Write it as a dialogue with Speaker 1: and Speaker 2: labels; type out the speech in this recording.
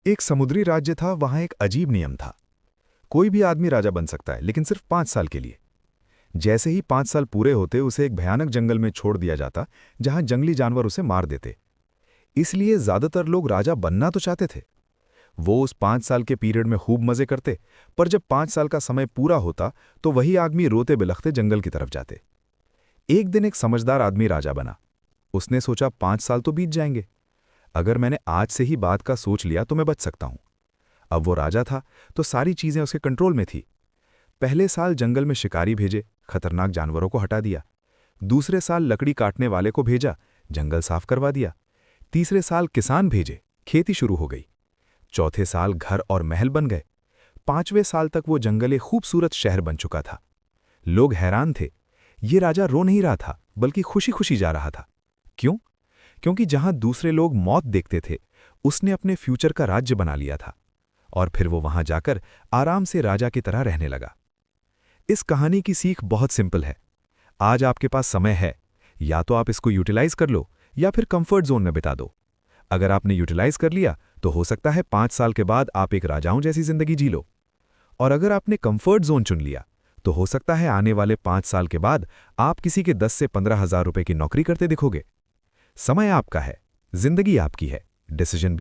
Speaker 1: एक समुद्री राज्य था। वहां एक अजीब नियम था। कोई भी आदमी राजा बन सकता है, लेकिन सिर्फ 5 साल के लिए। जैसे ही 5 साल पूरे होते उसे एक भयानक जंगल में छोड़ दिया जाता, जहां जंगली जानवर उसे मार देते। इसलिए ज्यादातर लोग राजा बनना तो चाहते थे। वो उस 5 साल के पीरियड में खूब मजे करते, पर जब 5 साल का समय पूरा होता तो वही आदमी रोते बिलखते जंगल की तरफ जाते। एक दिन एक समझदार आदमी राजा बना। उसने सोचा 5 साल तो बीत जाएंगे, अगर मैंने आज से ही बात का सोच लिया तो मैं बच सकता हूं। अब वो राजा था तो सारी चीजें उसके कंट्रोल में थी। पहले साल जंगल में शिकारी भेजे, खतरनाक जानवरों को हटा दिया। दूसरे साल लकड़ी काटने वाले को भेजा, जंगल साफ करवा दिया। तीसरे साल किसान भेजे, खेती शुरू हो गई। चौथे साल घर और महल बन गए। 5वें साल तक वो जंगल एक खूबसूरत शहर बन चुका था। लोग हैरान थे। ये राजा रो नहीं रहा था, बल्कि खुशी खुशी जा रहा था। क्यों? क्योंकि जहां दूसरे लोग मौत देखते थे, उसने अपने फ्यूचर का राज्य बना लिया था। और फिर वो वहां जाकर आराम से राजा की तरह रहने लगा। इस कहानी की सीख बहुत सिंपल है। आज आपके पास समय है, या तो आप इसको यूटिलाइज कर लो या फिर कंफर्ट जोन में बिता दो। अगर आपने यूटिलाइज कर लिया तो हो सकता है 5 साल के बाद आप एक राजाओं जैसी जिंदगी जी लो। और अगर आपने कंफर्ट जोन चुन लिया तो हो सकता है आने वाले 5 साल के बाद आप किसी के 10 से 15 हज़ार रुपए की नौकरी करते दिखोगे। समय आपका है, जिंदगी आपकी है, डिसीजन